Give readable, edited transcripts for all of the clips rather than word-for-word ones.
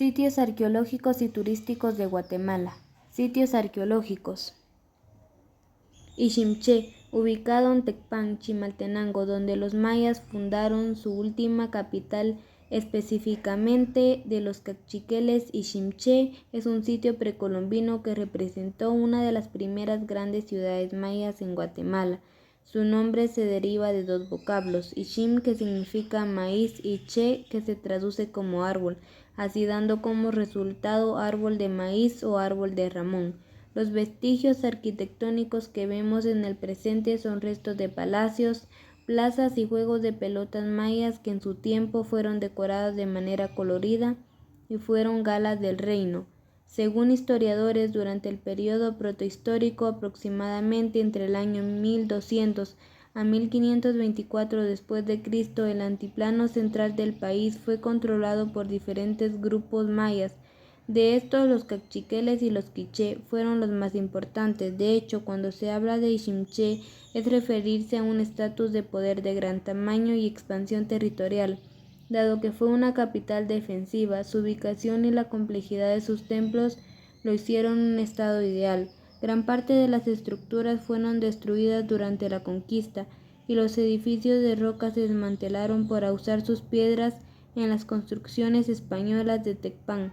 Sitios arqueológicos y turísticos de Guatemala. Sitios arqueológicos. Iximché, ubicado en Tecpan, Chimaltenango, donde los mayas fundaron su última capital, específicamente de los caciques Iximché, es un sitio precolombino que representó una de las primeras grandes ciudades mayas en Guatemala. Su nombre se deriva de dos vocablos, Ixim, que significa maíz, y Che, que se traduce como árbol, así dando como resultado árbol de maíz o árbol de Ramón. Los vestigios arquitectónicos que vemos en el presente son restos de palacios, plazas y juegos de pelotas mayas que en su tiempo fueron decorados de manera colorida y fueron galas del reino. Según historiadores, durante el periodo protohistórico, aproximadamente entre el año 1200 a 1524 después de Cristo, el altiplano central del país fue controlado por diferentes grupos mayas. De estos, los caciques y los quiché fueron los más importantes. De hecho, cuando se habla de Iximché, es referirse a un estatus de poder de gran tamaño y expansión territorial. Dado que fue una capital defensiva, su ubicación y la complejidad de sus templos lo hicieron un estado ideal. Gran parte de las estructuras fueron destruidas durante la conquista y los edificios de roca se desmantelaron para usar sus piedras en las construcciones españolas de Tecpan.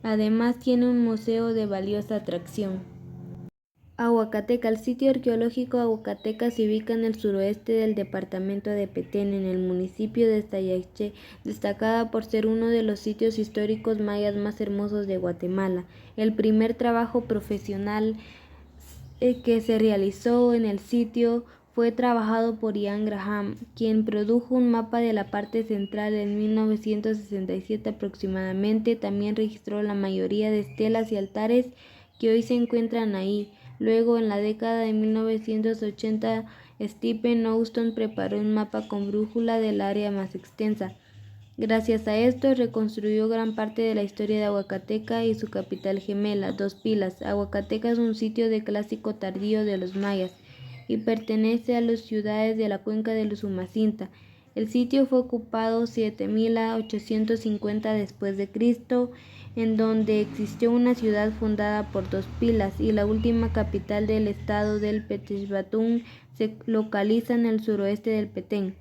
Además, tiene un museo de valiosa atracción. Aguacateca. El sitio arqueológico Aguacateca se ubica en el suroeste del departamento de Petén, en el municipio de Sayaché, destacada por ser uno de los sitios históricos mayas más hermosos de Guatemala. El primer trabajo profesional que se realizó en el sitio fue trabajado por Ian Graham, quien produjo un mapa de la parte central en 1967 aproximadamente. También registró la mayoría de estelas y altares que hoy se encuentran ahí. Luego, en la década de 1980, Stephen Houston preparó un mapa con brújula del área más extensa. Gracias a esto, reconstruyó gran parte de la historia de Aguacateca y su capital gemela, Dos Pilas. Aguacateca es un sitio de clásico tardío de los mayas y pertenece a las ciudades de la cuenca del Usumacinta. El sitio fue ocupado 7000 a 850 después de Cristo, en donde existió una ciudad fundada por Dos Pilas, y la última capital del estado del Petexbatún se localiza en el suroeste del Petén,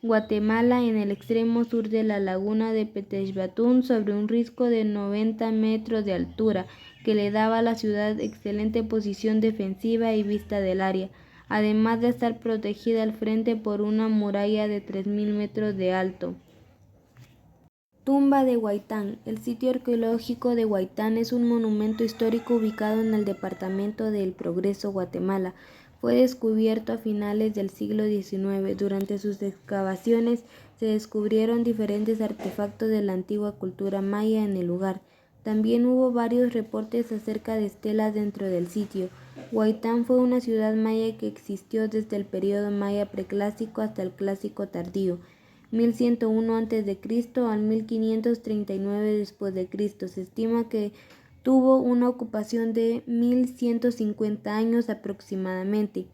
Guatemala, en el extremo sur de la laguna de Petexbatún, sobre un risco de 90 metros de altura, que le daba a la ciudad excelente posición defensiva y vista del área, además de estar protegida al frente por una muralla de 3000 metros de alto. Tumba de Huaytán. El sitio arqueológico de Huaytán es un monumento histórico ubicado en el departamento de El Progreso, Guatemala. Fue descubierto a finales del siglo XIX. Durante sus excavaciones se descubrieron diferentes artefactos de la antigua cultura maya en el lugar. También hubo varios reportes acerca de estelas dentro del sitio. Huaytán fue una ciudad maya que existió desde el periodo maya preclásico hasta el clásico tardío, 1101 a.C. al 1539 después de Cristo. Se estima que tuvo una ocupación de 1150 años aproximadamente.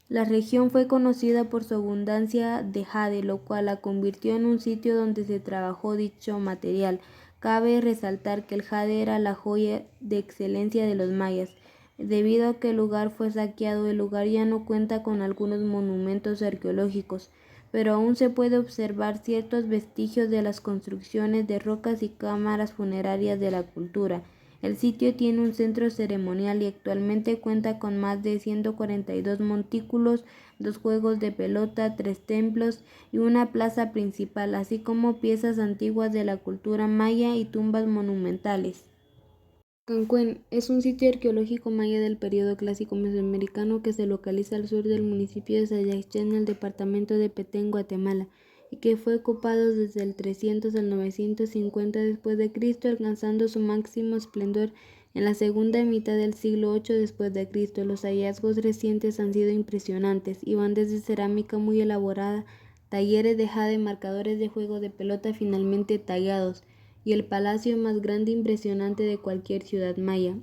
La región fue conocida por su abundancia de jade, lo cual la convirtió en un sitio donde se trabajó dicho material. Cabe resaltar que el jade era la joya de excelencia de los mayas. Debido a que el lugar fue saqueado, el lugar ya no cuenta con algunos monumentos arqueológicos, pero aún se puede observar ciertos vestigios de las construcciones de rocas y cámaras funerarias de la cultura. El sitio tiene un centro ceremonial y actualmente cuenta con más de 142 montículos, 2 juegos de pelota, 3 templos y una plaza principal, así como piezas antiguas de la cultura maya y tumbas monumentales. Cancuén es un sitio arqueológico maya del período clásico mesoamericano que se localiza al sur del municipio de Sayaché, en el departamento de Petén, Guatemala, y que fue ocupado desde el 300 al 950 después de Cristo, alcanzando su máximo esplendor en la segunda mitad del siglo VIII después de Cristo. Los hallazgos recientes han sido impresionantes y van desde cerámica muy elaborada, talleres de jade, marcadores de juego de pelota finalmente tallados, y el palacio más grande e impresionante de cualquier ciudad maya,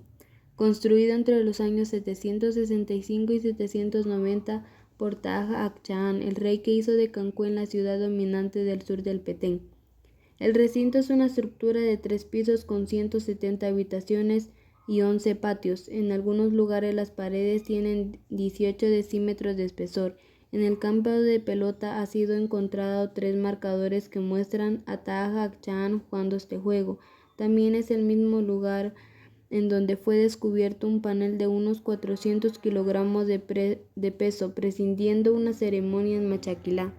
construido entre los años 765 y 790 por Taj Akchaán, el rey que hizo de Cancuén la ciudad dominante del sur del Petén. El recinto es una estructura de 3 pisos con 170 habitaciones y 11 patios. En algunos lugares las paredes tienen 18 decímetros de espesor. En el campo de pelota ha sido encontrado 3 marcadores que muestran a Taha Akçaahan jugando este juego. También es el mismo lugar en donde fue descubierto un panel de unos 400 kilogramos de peso, presidiendo una ceremonia en Machaquilá.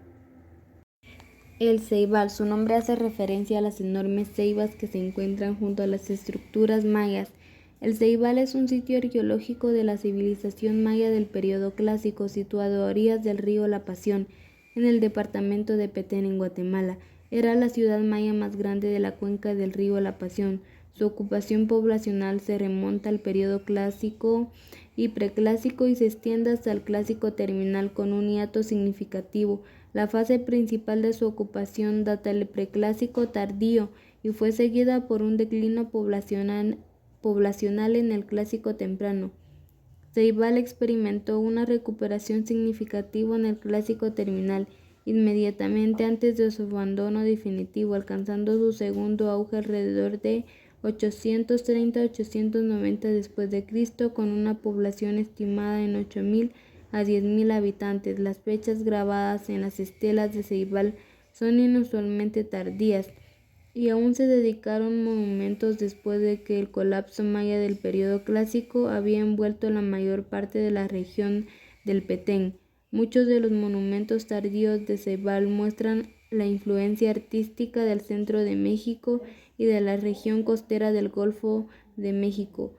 El Ceibal, su nombre hace referencia a las enormes ceibas que se encuentran junto a las estructuras mayas. El Ceibal es un sitio arqueológico de la civilización maya del período clásico, situado a orillas del río La Pasión, en el departamento de Petén, en Guatemala. Era la ciudad maya más grande de la cuenca del río La Pasión. Su ocupación poblacional se remonta al período clásico y preclásico y se extiende hasta el clásico terminal con un hiato significativo. La fase principal de su ocupación data del preclásico tardío y fue seguida por un declino poblacional en el clásico temprano. Ceibal experimentó una recuperación significativa en el clásico terminal, inmediatamente antes de su abandono definitivo, alcanzando su segundo auge alrededor de 830-890 después de Cristo, con una población estimada en 8.000 a 10.000 habitantes. Las fechas grabadas en las estelas de Ceibal son inusualmente tardías y aún se dedicaron monumentos después de que el colapso maya del período clásico había envuelto la mayor parte de la región del Petén. Muchos de los monumentos tardíos de Ceibal muestran la influencia artística del centro de México y de la región costera del Golfo de México.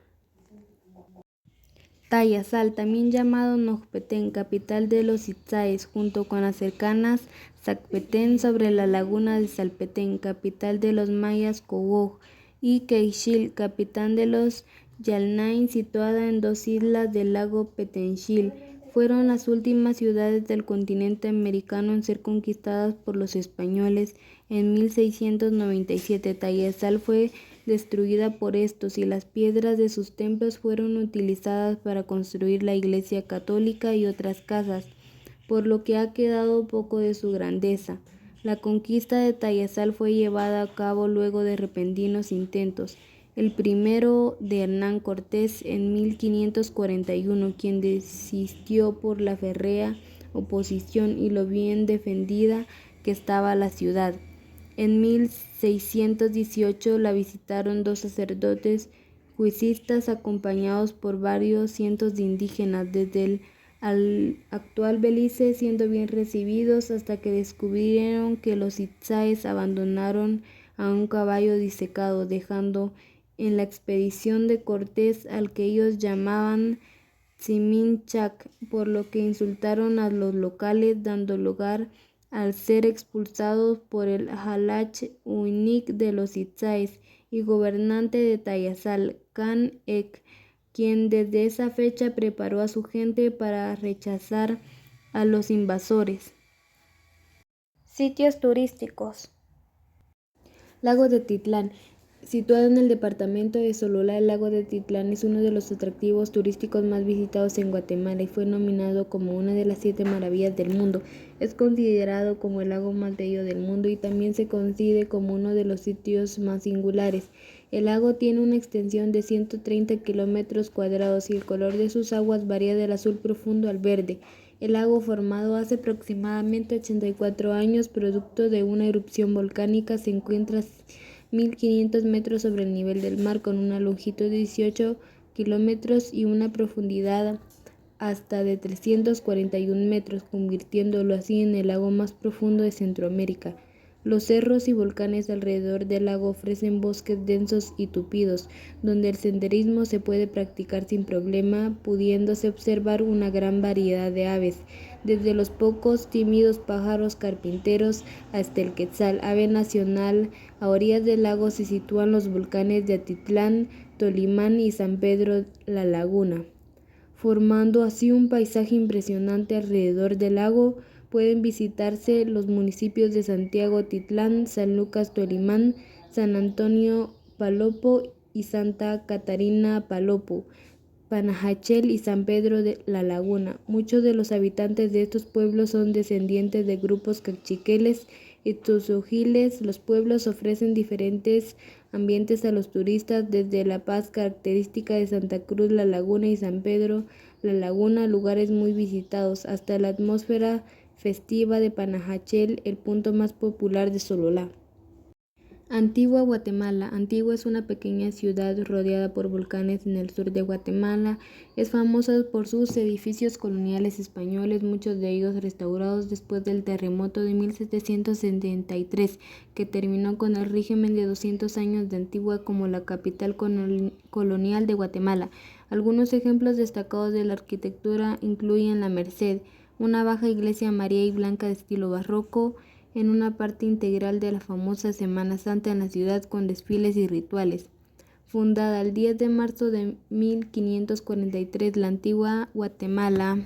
Tayasal, también llamado Nojpetén, capital de los Itzáes, junto con las cercanas Zacpetén, sobre la laguna de Salpetén, capital de los mayas Cogoj, y Queixil, capital de los Yalnain, situada en 2 islas del lago Petenxil. Fueron las últimas ciudades del continente americano en ser conquistadas por los españoles en 1697. Tayasal fue destruida por estos y las piedras de sus templos fueron utilizadas para construir la iglesia católica y otras casas, por lo que ha quedado poco de su grandeza. La conquista de Tayasal fue llevada a cabo luego de repentinos intentos. El primero de Hernán Cortés en 1541, quien desistió por la férrea oposición y lo bien defendida que estaba la ciudad. En 1618 la visitaron 2 sacerdotes juicistas acompañados por varios cientos de indígenas desde el actual Belice, siendo bien recibidos hasta que descubrieron que los itzáes abandonaron a un caballo disecado, dejando en la expedición de Cortés al que ellos llamaban Tzimínchac, por lo que insultaron a los locales, dando lugar al ser expulsados por el Jalach Uinic de los Itzáes y gobernante de Tayasal, Can Ek, quien desde esa fecha preparó a su gente para rechazar a los invasores. Sitios turísticos. Lago de Titlán. Situado en el departamento de Sololá, el lago de Titlán es uno de los atractivos turísticos más visitados en Guatemala y fue nominado como una de las 7 maravillas del mundo. Es considerado como el lago más bello del mundo y también se concibe como uno de los sitios más singulares. El lago tiene una extensión de 130 kilómetros cuadrados y el color de sus aguas varía del azul profundo al verde. El lago, formado hace aproximadamente 84 años, producto de una erupción volcánica, se encuentra 1.500 metros sobre el nivel del mar, con una longitud de 18 kilómetros y una profundidad hasta de 341 metros, convirtiéndolo así en el lago más profundo de Centroamérica. Los cerros y volcanes alrededor del lago ofrecen bosques densos y tupidos, donde el senderismo se puede practicar sin problema, pudiéndose observar una gran variedad de aves, desde los pocos tímidos pájaros carpinteros hasta el quetzal, ave nacional. A orillas del lago se sitúan los volcanes de Atitlán, Tolimán y San Pedro La Laguna, formando así un paisaje impresionante alrededor del lago. Pueden visitarse los municipios de Santiago Titlán, San Lucas Tolimán, San Antonio Palopo y Santa Catarina Palopo, Panajachel y San Pedro de la Laguna. Muchos de los habitantes de estos pueblos son descendientes de grupos cachiqueles Ixtlóxiles. Los pueblos ofrecen diferentes ambientes a los turistas, desde la paz característica de Santa Cruz, La Laguna y San Pedro La Laguna, lugares muy visitados, hasta la atmósfera festiva de Panajachel, el punto más popular de Sololá. Antigua Guatemala. Antigua es una pequeña ciudad rodeada por volcanes en el sur de Guatemala. Es famosa por sus edificios coloniales españoles, muchos de ellos restaurados después del terremoto de 1773, que terminó con el régimen de 200 años de Antigua como la capital colonial de Guatemala. Algunos ejemplos destacados de la arquitectura incluyen la Merced, una baja iglesia María y Blanca de estilo barroco, en una parte integral de la famosa Semana Santa en la ciudad con desfiles y rituales. Fundada el 10 de marzo de 1543, la antigua Guatemala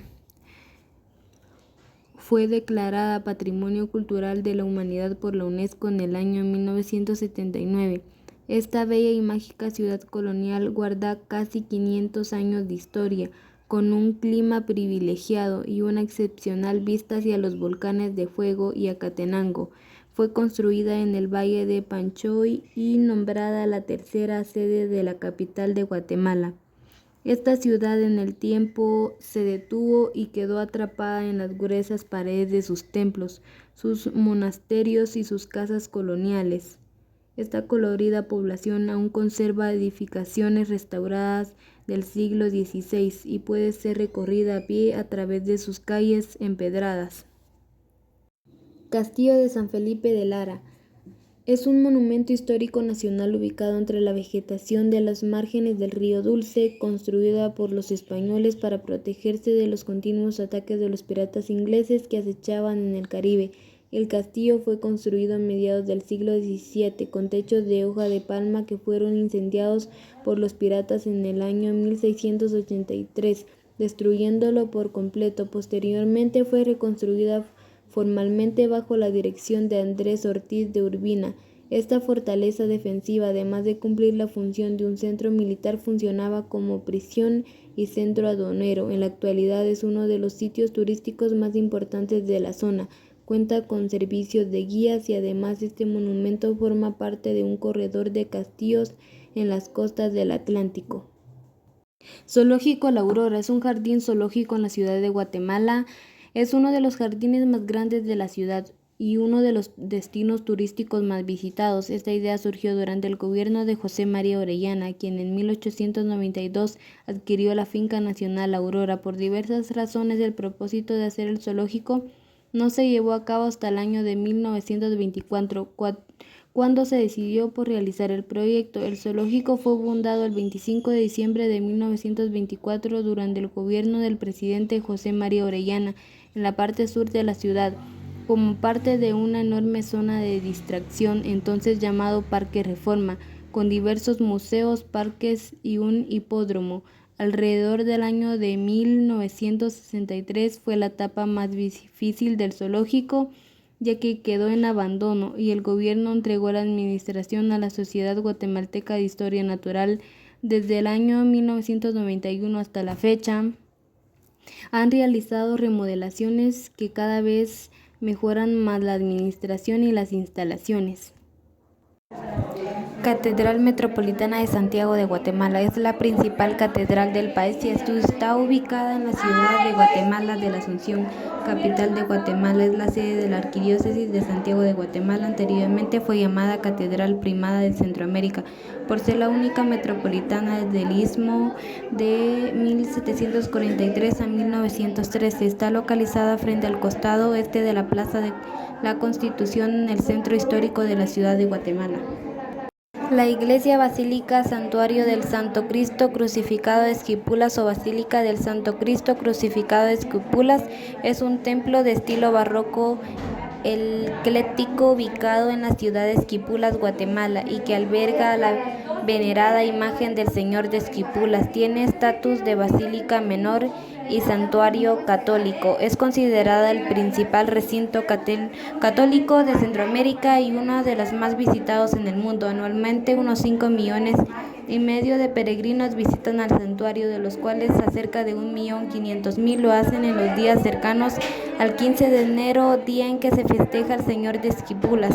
fue declarada Patrimonio Cultural de la Humanidad por la UNESCO en el año 1979. Esta bella y mágica ciudad colonial guarda casi 500 años de historia, con un clima privilegiado y una excepcional vista hacia los volcanes de Fuego y Acatenango. Fue construida en el Valle de Panchoy y nombrada la tercera sede de la capital de Guatemala. Esta ciudad en el tiempo se detuvo y quedó atrapada en las gruesas paredes de sus templos, sus monasterios y sus casas coloniales. Esta colorida población aún conserva edificaciones restauradas del siglo XVI y puede ser recorrida a pie a través de sus calles empedradas. Castillo de San Felipe de Lara. Es un monumento histórico nacional ubicado entre la vegetación de las márgenes del río Dulce, construida por los españoles para protegerse de los continuos ataques de los piratas ingleses que acechaban en el Caribe. El castillo fue construido a mediados del siglo XVII con techos de hoja de palma que fueron incendiados por los piratas en el año 1683, destruyéndolo por completo. Posteriormente fue reconstruida formalmente bajo la dirección de Andrés Ortiz de Urbina. Esta fortaleza defensiva, además de cumplir la función de un centro militar, funcionaba como prisión y centro aduanero. En la actualidad es uno de los sitios turísticos más importantes de la zona. Cuenta con servicios de guías y además este monumento forma parte de un corredor de castillos en las costas del Atlántico. Zoológico La Aurora es un jardín zoológico en la ciudad de Guatemala. Es uno de los jardines más grandes de la ciudad y uno de los destinos turísticos más visitados. Esta idea surgió durante el gobierno de José María Orellana, quien en 1892 adquirió la finca nacional Aurora. Por diversas razones, el propósito de hacer el zoológico no se llevó a cabo hasta el año de 1924, cuando se decidió por realizar el proyecto. El zoológico fue fundado el 25 de diciembre de 1924 durante el gobierno del presidente José María Orellana, en la parte sur de la ciudad, como parte de una enorme zona de distracción, entonces llamado Parque Reforma, con diversos museos, parques y un hipódromo. Alrededor del año de 1963 fue la etapa más difícil del zoológico, ya que quedó en abandono y el gobierno entregó la administración a la Sociedad Guatemalteca de Historia Natural. Desde el año 1991 hasta la fecha, han realizado remodelaciones que cada vez mejoran más la administración y las instalaciones. Catedral Metropolitana de Santiago de Guatemala es la principal catedral del país y está ubicada en la ciudad de Guatemala de la Asunción, capital de Guatemala. Es la sede de la Arquidiócesis de Santiago de Guatemala. Anteriormente fue llamada Catedral Primada de Centroamérica, por ser la única metropolitana desde el Istmo de 1743 a 1913. Está localizada frente al costado este de la Plaza de la Constitución en el centro histórico de la ciudad de Guatemala. La iglesia basílica Santuario del Santo Cristo Crucificado de Esquipulas o Basílica del Santo Cristo Crucificado de Esquipulas es un templo de estilo barroco ecléctico ubicado en la ciudad de Esquipulas, Guatemala, y que alberga la venerada imagen del Señor de Esquipulas. Tiene estatus de basílica menor y santuario católico. Es considerada el principal recinto católico de Centroamérica y uno de los más visitados en el mundo. Anualmente unos 5,5 millones de peregrinos visitan al santuario, de los cuales a cerca de 1,5 millones lo hacen en los días cercanos al 15 de enero, día en que se festeja al Señor de Esquipulas.